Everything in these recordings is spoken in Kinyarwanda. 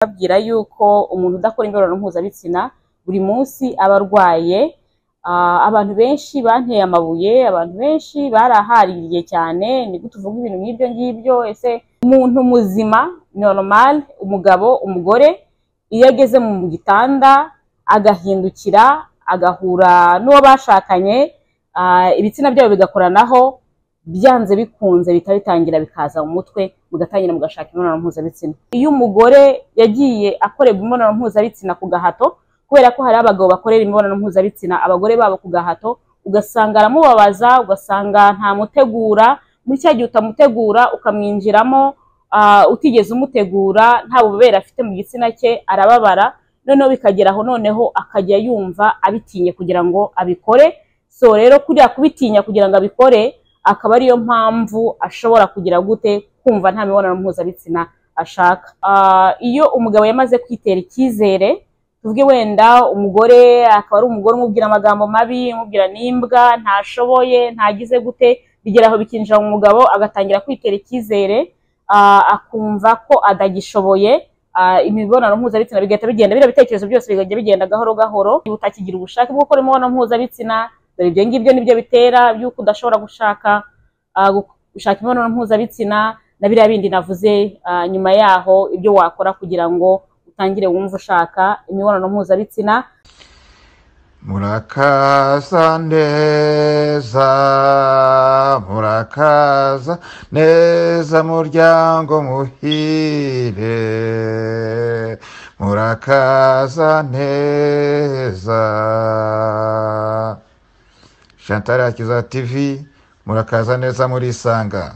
babwira yuko umuntu udakora imibonano mpuzabitsina buri munsi aba arwaye. Abantu benshi banteye amabuye, abantu benshi barahaririye cyane, ni gute uvuga ibintu nk'ibyo ngibyo? Ese umuntu muzima normal, umugabo umugore iyo ageze mu gitanda agahindukira agahura n'uwo bashakanye, ibitsina byabo bigakoranaho, byanze bikunze bitangira bikaza mu mutwe, mugatangira mugashaka imibonano mpuzabitsina. Iyo umugore yagiye akorerwa imibonano mpuzabitsina ku gahato, kubera ko hari abagabo bakorera imibonano mpuzabitsina abagore babo ku gahato, ugasanga aramubabaza, ugasanga nta mutegura, muri cya gihe utamutegura ukamwinjiramo utigeze umutegura, nta bubobere afite mu gitsina cye, arababara, noneho bikageraho noneho akajya yumva abitinye kugira ngo abikore. So rero kuriya kubitinya kugira ngo abikore, akaba ariyo mpamvu ashobora kugira gute kumva nta mibonano mpuzabitsina ashaka. Iyo umugabo yamaze kwitera icyizere, tuvuge wenda umugore akaba ari umugore umubwira amagambo mabi, umubwira n'imbwa, ntashoboye, ntagize gute, bigeraho bikinjira mu mugabo agatangira kwitera icyizere, akumva ko adagishoboye, imibonano mpuzabitsina bigahita bigenda, biriya bitekerezo byose bigajya bigenda gahoro gahoro. Utakigira ubushake bwo gukora imibonano mpuzabitsina, dore ibyo ngibyo nibyo bitera by'uko udashobora gushaka imibonano mpuzabitsina, na biriya bindi navuze nyuma yaho, ibyo wakora kugira ngo utangire wumva ushaka imibonano mpuzabitsina. Murakaza neza, murakaza neza muryango muhire, murakaza neza. Chantal Akiza TV, murakaza neza murisanga.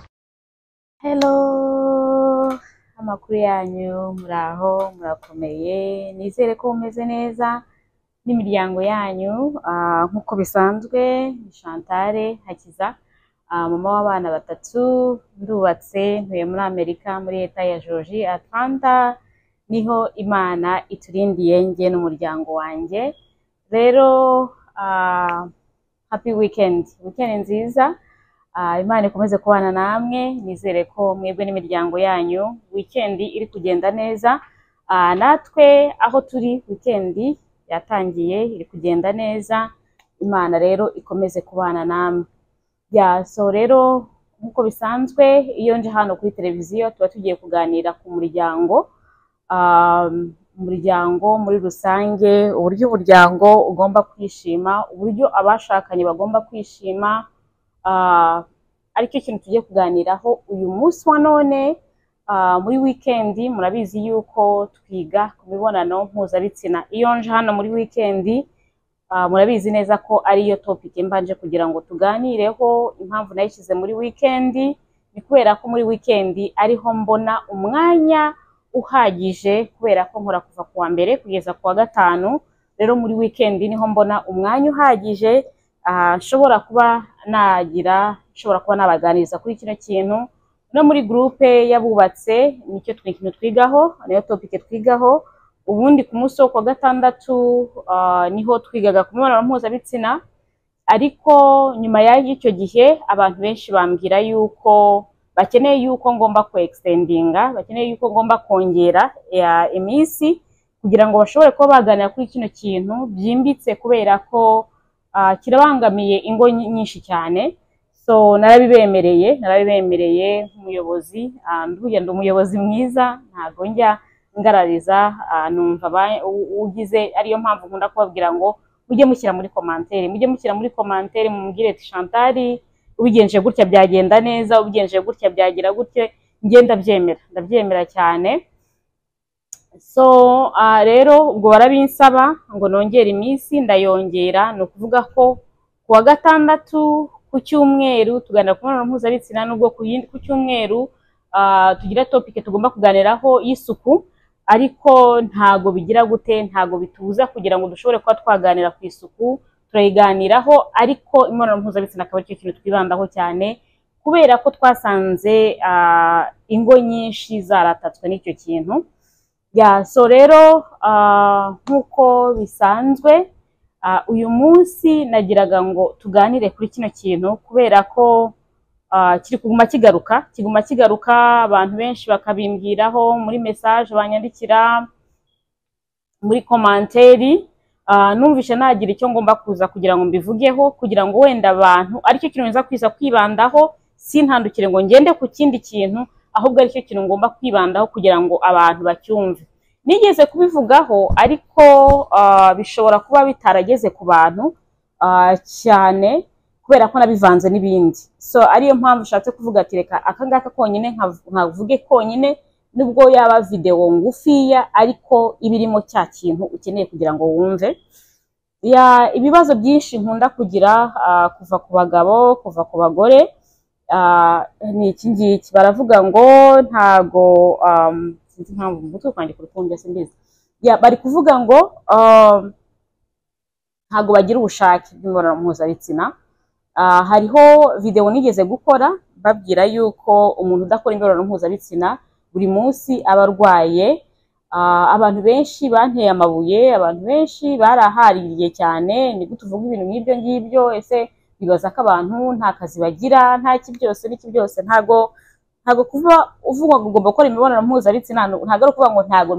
Hello, amakuru yanyu, muraho, murakomeye, nizere ko mumeze neza n'imiryango yanyu. Nk'uko bisanzwe, Chantal Hakiza, mama w'abana batatu, ndubatse, ntuye muri Amerika, muri leta ya Georgia, Atlanta, niho Imana iturindiye njye n'umuryango wanjye. Rero happy weekend nziza. Imana ikomeze kubana namwe, nizere ko mwebwe n'imiryango yanyu weekend iri kugenda neza. Natwe aho turi weekend yatangiye iri kugenda neza, Imana rero ikomeze kubana namwe. So rero nk'uko bisanzwe, iyo nje hano kuri televiziyo tuba tugiye kuganira ku muryango, umuryango muri rusange, uburyo umuryango ugomba kwishima, uburyo abashakanye bagomba kwishima, aricyo kintu tugiye kuganiraho uyu munsi wa none. Muri weekend murabizi yuko twiga ku mibonano mpuzabitsina. Iyo nje hano muri weekend, murabizi neza ko ariyo topic mbanje kugira ngo tuganireho. Impamvu nayishyize muri weekend ni kubera ko muri weekend ariho mbona umwanya uhagije, kubera ko nkora kuva kuwa mbere kugeza kuwa gatanu. Rero muri weekend niho mbona umwanya uhagije nshobora kuba nabaganiriza kuri kino kintu. No muri groupe yabubatse nicyo kintu twigaho, niyo topic twigaho. Ubundi ku munsi wo kuwa gatandatu niho twigaga ku mibonano mpuzabitsina, ariko nyuma y'icyo gihe abantu benshi bambwira yuko bakeneye yuko ngomba extendinga, bakeneye yuko ngomba kongera iminsi kugira ngo bashobore kuba baganira kuri kino kintu byimbitse, kubera ko kirabangamiye ingo nyinshi cyane. So narabibemereye nk'umuyobozi, ndi umuyobozi mwiza, ntago njya ngarariza, numva ugize, ariyo mpamvu nkunda kubabwira ngo mujye mushyira muri commentaire, mumbwire ati Chantal ubigenje gutya byagenda neza, ubigenje gutya byagira gutya, njye ndabyemera cyane. So rero ubwo barabinsaba ngo nongere iminsi, ndayongera. Ni ukuvuga ko kuwa gatandatu, ku cyumweru tuganira ku mibonano mpuzabitsina, nubwo ku cyumweru tugira topic tugomba kuganiraho y'isuku, ariko ntago bigira gute, ntago bitubuza kugira ngo dushobore kuba twaganira ku isuku, turayiganiraho, ariko imibonano mpuzabitsina akaba aricyo kintu twibandaho cyane, kubera ko twasanze ingo nyinshi zaratatswe n'icyo kintu. So rero nk'uko bisanzwe, uyu munsi nagiraga ngo tuganire kuri kino kintu, kubera ko kiri kuguma kigaruka abantu benshi bakabimbwiraho muri message banyandikira muri komanteri. Numvishe nagira icyo ngomba kuza kugira ngo mbivugeho, kugira ngo wenda abantu aricyo kintu nza kwiza kwibandaho, sintandukire ngo ngende ku kindi kintu, ahubwo aricyo kintu ngomba kwibandaho kugira ngo abantu bacyumve. Nigeze kubivugaho ariko bishobora kuba bitarageze ku bantu cyane kubera ko nabivanze n'ibindi. So ariyo mpamvu ushatse kuvuga ati reka akangaka konyine nkavuge konyine, nubwo yaba video ngufiya ariko ibirimo cya kintu ukeneye kugira ngo wumve. Ibibazo byinshi nkunda kugira kuva ku bagabo, kuva ku bagore, ni iki ngiki baravuga ngo ntago sinzi impamvu umutwe kwanjye kurukumbya simbizi. Bari kuvuga ngo ntago bagira ubushake bw'imibonano mpuzabitsina. Hariho video nigeze gukora babwira yuko umuntu udakora imibonano mpuzabitsina buri munsi aba arwaye. Abantu benshi banteye amabuye, abantu benshi barahaririye cyane, ni gute uvuga ibintu nk'ibyo ngibyo, ese bibaza ko abantu nta kazi bagira, nta iki byose ntago kuva uvuga ngo ugomba gukora imibonano mpuzabitsina, ntago ari ukuvuga ngo ntago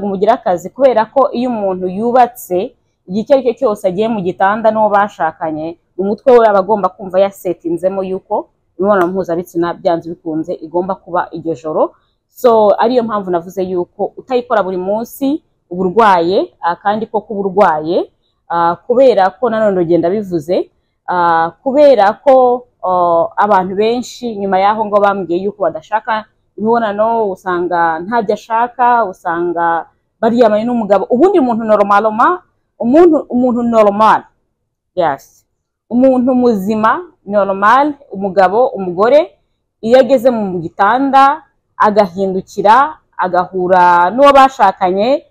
mugira akazi, kubera ko iyo umuntu yubatse igihe icyo ari cyo cyose agiye mu gitanda n'uwo bashakanye, umutwe we aba agomba kumva yasetinzemo yuko imibonano mpuzabitsina byanze bikunze igomba kuba iryo joro. So ariyo mpamvu navuze yuko utayikora buri munsi uburwaye, kandi ko kuburwaye kubera ko nanone ugenda bivuze, kubera ko abantu benshi nyuma yaho ngo bambwiye yuko badashaka imibonano, usanga ntabyo ashaka, usanga baryamanye n'umugabo. Ubundi umuntu normal, yes, umuntu muzima normal, umugabo umugore iyo ageze mu gitanda agahindukira agahura n'uwo bashakanye,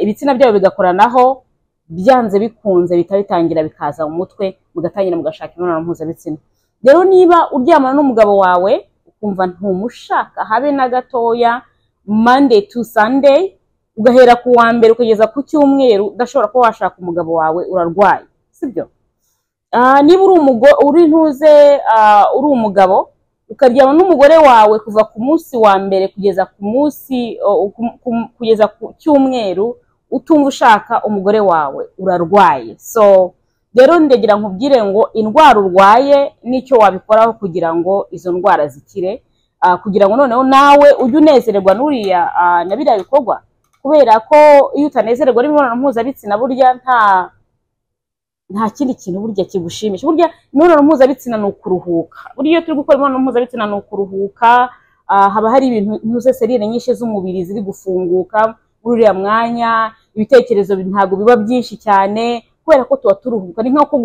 ibitsina byabo bigakoranaho, byanze bikunze bitangira bikaza mu mutwe, mugatangira mugashaka imibonano mpuzabitsina. Rero niba uryamana n'umugabo wawe ukumva ntumushaka habe na gatoya, Monday to Sunday, ugahera ku wa mbere ukageza ku cyumweru udashobora kuba washaka umugabo wawe, urarwaye, sibyo? Niba uri umugabo ukaryama n'umugore wawe kuva ku munsi wa mbere kugeza ku cyumweru utumva ushaka umugore wawe, urarwaye. So rero ndagira nkubwire ngo indwara urwaye nicyo wabikoraho kugira ngo izo ndwara zikire, kugira ngo noneho nawe ujye unezererwa n'uriya na biriya bikorwa, kubera ko iyo utanezererwa n'imibonano mpuzabitsina burya nta kindi kintu burya kigushimisha. Burya imibonano mpuzabitsina ni ukuruhuka. Burya iyo turi gukora imibonano mpuzabitsina ni ukuruhuka, haba hari ibintu ntuze serire nyinshi z'umubiri ziri gufunguka muri uriya mwanya, ibitekerezo ntabwo biba byinshi cyane kubera ko tuba turuhuka, ni nko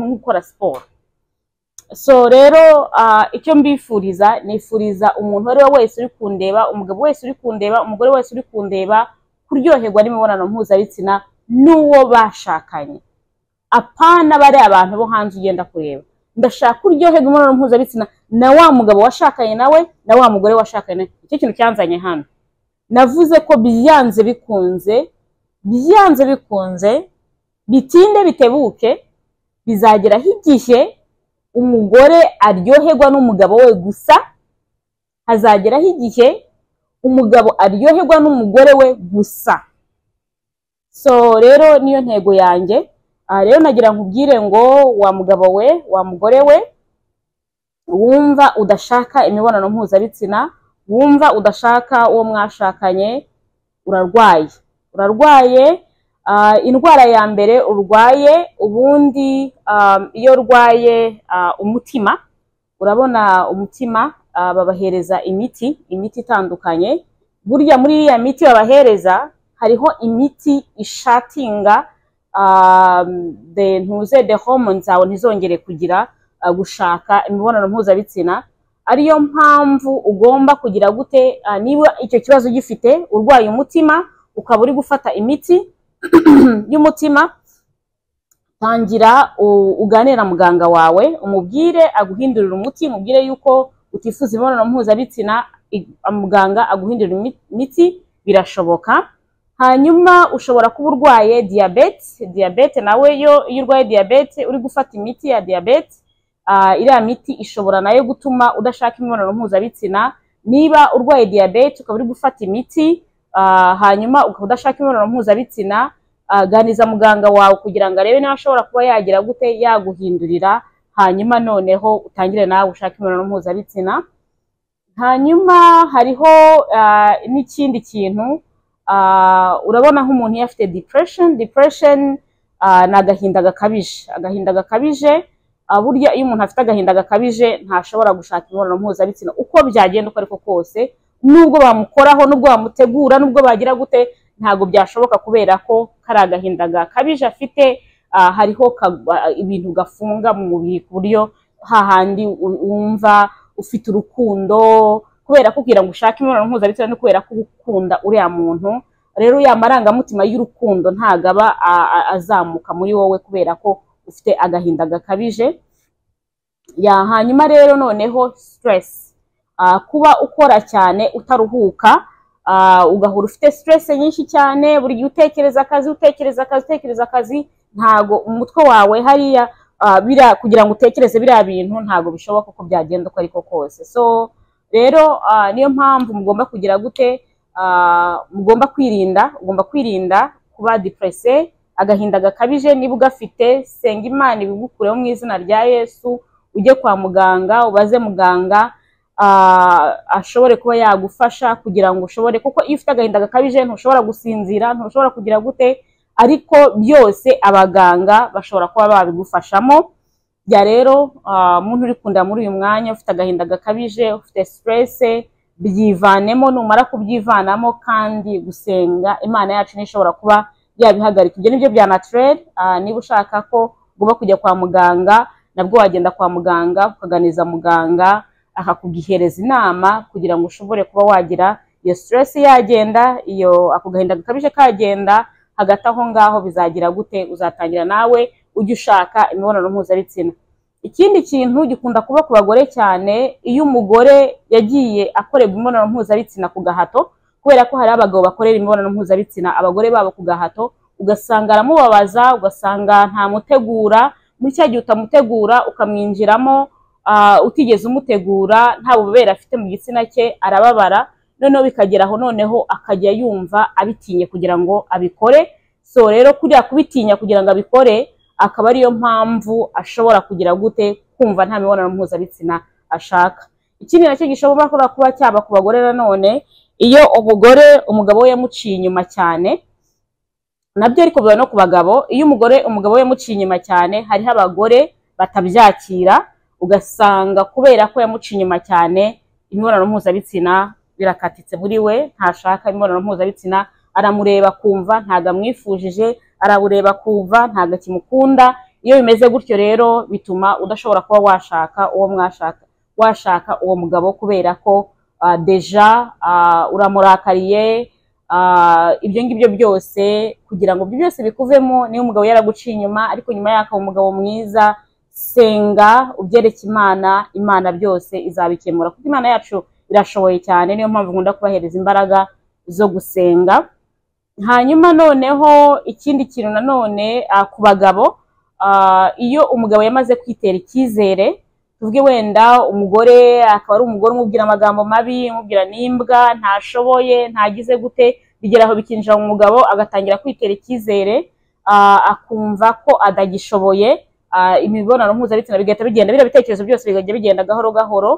gukora siporo. So rero icyo mbifuriza, nifuriza umuntu ari we wese uri kundeba, umugabo wese uri kundeba, umugore wese uri kundeba, kuryoherwa n'imibonano mpuzabitsina n'uwo bashakanye. Apana bari abantu bo hanze ugenda kureba. Ndashaka kuryoherwa imibonano mpuzabitsina na wa mugabo washakanye nawe, na wa mugore washakanye. Icyo kintu cyanzanye hano, navuze ko byanze bikunze bitinde bitebuke bizageraho igihe umugore aryoherwa n'umugabo we gusa, hazageraho igihe umugabo aryoherwa n'umugore we gusa. So rero niyo ntego yanjye. Rero nagira nkubwire ngo wa mugabo we, wa mugore we, wumva udashaka imibonano mpuzabitsina, wumva udashaka uwo mwashakanye, urarwaye. Indwara ya mbere urwaye, ubundi iyo urwaye umutima, urabona umutima babahereza imiti itandukanye. Burya muri iriya miti babahereza hariho imiti ishatinga the hormones zawe ntizongere kugira gushaka imibonano mpuzabitsina. Ariyo mpamvu ugomba kugira gute, niba icyo kibazo gifite urwaye umutima ukaba uri gufata imiti y'umutima, tangira uganira muganga wawe, umubwire aguhindurira umuti, umubwire yuko utifuza imibonano mpuzabitsina, muganga aguhindurira imiti, birashoboka. Hanyuma ushobora kuba urwaye diyabete nawe, iyo urwaye diyabete uri gufata imiti ya diyabete, iriya miti ishobora nayo gutuma udashaka imibonano mpuzabitsina. Niba urwaye diyabete ukaba uri gufata imiti hanyuma ukaba udashaka imibonano mpuzabitsina, ganiza muganga wawe kugira ngo arebe niba ashobora kuba yagira gute yaguhindurira, hanyuma noneho utangire nawe ushaka imibonano mpuzabitsina. Hanyuma hariho n'ikindi kintu, urabona nk'umuntu iyo afite depression ni agahinda gakabije. Burya iyo umuntu afite agahinda gakabije ntashobora gushaka imibonano mpuzabitsina uko byagenda uko ariko kose, nubwo bamukoraho, nubwo bamutegura, nubwo bagira gute, ntabwo byashoboka kubera ko kari agahinda gakabije afite. Hariho ibintu gafunga mu mubiri ku buryo hahandi wumva ufite urukundo, kubera ko kugira ngo ushake imibonano mpuzabitsina no kubera ko ukunda uriya muntu, rero ya marangamutima y'urukundo ntago aba azamuka muri wowe kubera ko ufite agahinda gakabije. Hanyuma rero noneho stress, kuba ukora cyane utaruhuka, ugahora ufite stress nyinshi cyane, buri gihe utekereza akazi, ntago umutwe wawe hariya kugira ngo utekereze biriya bintu ntago bishoboka ko byagenda uko ariko kose. So rero niyo mpamvu mugomba kugira gute, ugomba kwirinda kuba depressed, agahinda gakabije. Niba ugafite, senga Imana ibigukureho mu izina rya Yesu, ujye kwa muganga ubaze muganga ashobore kuba yagufasha kugira ngo ushobore, kuko iyo ufite agahinda gakabije ntushobora gusinzira, ntushobora kugira gute, ariko byose abaganga bashobora kuba babigufashamo. Rero muntu uri kunda muri uyu mwanya ufite agahinda gakabije, ufite stress, byivanemo. Numara kubyivanamo kandi gusenga, Imana yacu nishobora kuba yabihagarika. Ibyo nibyo bya naturel. Niba ushaka ko ugomba kujya kwa muganga, nabwo wagenda kwa muganga ukaganiza muganga akakugihereza inama kugira ngo ushobore kuba wagira iyo stress yagenda, ako gahinda gakabije kagenda. Hagati aho ngaho bizagira gute, uzatangira nawe ujye ushaka imibonano mpuzabitsina. Ikindi kintu gikunda kuba ku bagore cyane, iyo umugore yagiye akorerwa imibonano mpuzabitsina ku gahato, kubera ko hari abagabo bakorera imibonano mpuzabitsina abagore babo ku gahato, ugasanga aramubabaza, ugasanga ntamutegura. Muri cya gihe utamutegura ukamwinjiramo utigeze umutegura, nta bubobere afite mu gitsina cye, arababara, noneho bikageraho noneho akajya yumva abitinye kugira ngo abikore. So rero kuriya kubitinya kugira ngo abikore, akaba ariyo mpamvu ashobora kugira gute, kumva nta mibonano mpuzabitsina ashaka. Ikindi nacyo gishobora kuba cyaba ku bagore nanone, iyo umugabo we yamuciye inyuma cyane, nabyo ariko biba no ku bagabo. Iyo umugabo we yamuciye inyuma cyane, hariho abagore batabyakira, ugasanga kubera ko yamuciye inyuma cyane, imibonano mpuzabitsina birakatitse muri we, ntashaka imibonano mpuzabitsina, aramureba kumva ntago amwifujije, arabureba kumva ntago akimukunda. Iyo bimeze gutyo rero bituma udashobora kuba washaka uwo mugabo, kubera ko deja uramurakariye. Ibyo ngibyo byose kugira ngo ibyo byose bikuvemo, niyo umugabo yaraguciye inyuma ariko nyuma yaka umugabo mwiza, senga ubyereke Imana, Imana byose izabikemura kuko Imana yacu irashoboye cyane. Niyo mpamvu nkunda kubahereza imbaraga zo gusenga. Hanyuma noneho ikindi kintu nanone ku bagabo, iyo umugabo yamaze kwitera icyizere, tuvuge wenda umugore akaba ari umugore umubwira amagambo mabi, umubwira n'imbwa, ntashoboye, ntagize gute, bigeraho bikinjira mu mugabo agatangira kwitera icyizere, akumva ko adagishoboye, imibonano mpuzabitsina bigahita bigenda, biriya bitekerezo byose bigajya bigenda gahoro gahoro.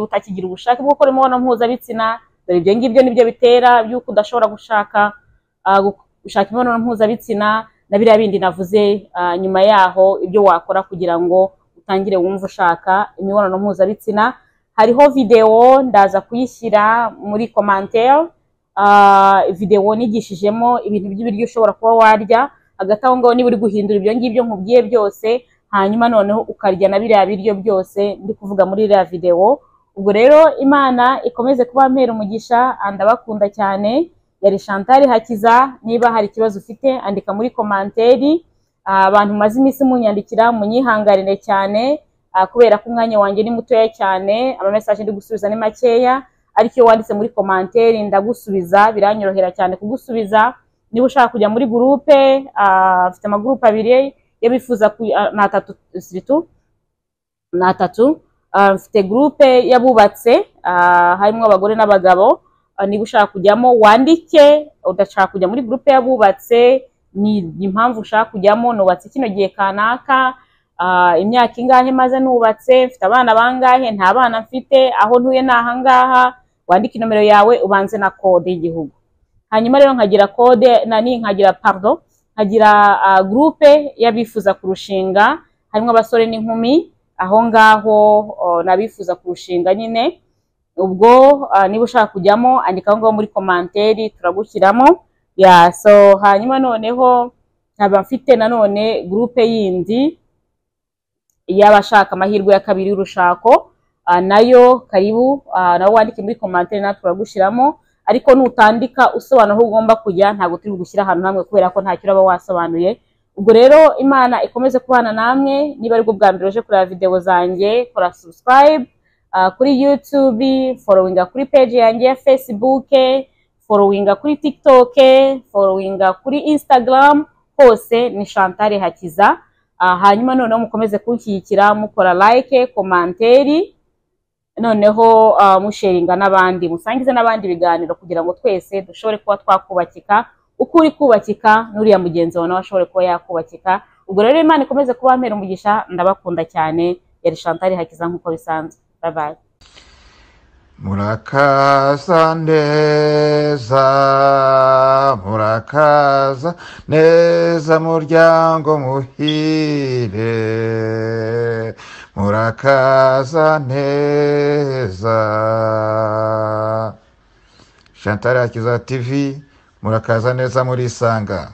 utakigira ubushake bwo gukora imibonano mpuzabitsina, dore ibyo ngibyo nibyo bitera by'uko udashobora gushaka imibonano mpuzabitsina na biriya bindi navuze. Nyuma yaho ibyo wakora kugira ngo utangire wumva ushaka imibonano mpuzabitsina, hariho video ndaza kuyishyira muri commentaire, video nigishijemo ibintu by'ibiryo ushobora kuba warya, hagati aho ngaho niba uri guhindura ibyo ngibyo nkubwiye byose, hanyuma noneho ukarya na biriya biryo byose ndi kuvuga muri iriya video. Ubwo rero Imana ikomeze kuba mpera umugisha, ndabakunda cyane. Yari Chantal Hakiza. Niba hari ikibazo ufite andika muri commentaire. Abantu maze iminsi munyandikira munyihangarire cyane, kubera ko umwanya wanjye ni mutoya cyane, ama message ndi gusubiza ni makeya, ariko iyo wanditse muri commentaire ndagusubiza, biranyorohera cyane kugusubiza. Niba ushaka kujya muri groupe, afite amagroupe abiri yabifuza natatu, mfite groupe yabubatse, harimo abagore n'abagabo. Niba ushaka kujyamo wandike, udashaka kujya muri groupe yabubatse ni impamvu ushaka kujyamo, nubatse kino gihe kanaka, imyaka ingahe maze nubatse, mfite abana bangahe, nta bana mfite, aho ntuye naha ngaha, wandike nomero yawe ubanze na code y'igihugu. Hanyuma rero nkagira groupe yabifuza kurushinga, harimo abasore n'inkumi, aho ngaho nabifuza kurushinga nyine. Ubwo niba ushaka kujyamo andika aho ngaho muri commentaire turagushyiramo. So hanyuma noneho nkaba mfite nanone groupe yindi y'abashaka amahirwe ya kabiri y'urushako, nayo karibu, nawo wandike muri commentaire na turagushyiramo. Ariko nutandika usobanura aho ugomba kujya, ntabwo turi gushyira ahantu hamwe kubera ko nta kiraba wasobanuye. Ubwo rero Imana ikomeze kubana namwe. Niba ari bwo bwa mbere uje kureba video zanjye, kora subscribe kuri YouTube, followinga kuri page yanjye ya Facebook, followinga kuri TikTok, followinga kuri Instagram, hose ni Chantal Hakiza. Hanyuma noneho mukomeze kunshyigikira mukora like, commentaire, noneho musharinga n'abandi, musangize n'abandi biganiro kugira ngo twese dushobore kuba twakubakika, uko uri kubakika n'uriya mugenzi wawe nawe ashobore kuba yakubakika. Ubwo rero Imana ikomeze kuba mpera umugisha, ndabakunda cyane. Yari Chantal Hakiza nk'uko bisanzwe. Bye bye. Murakaza neza muryango muhire, murakaza neza. Chantal Hakiza TV, murakaza neza murisanga.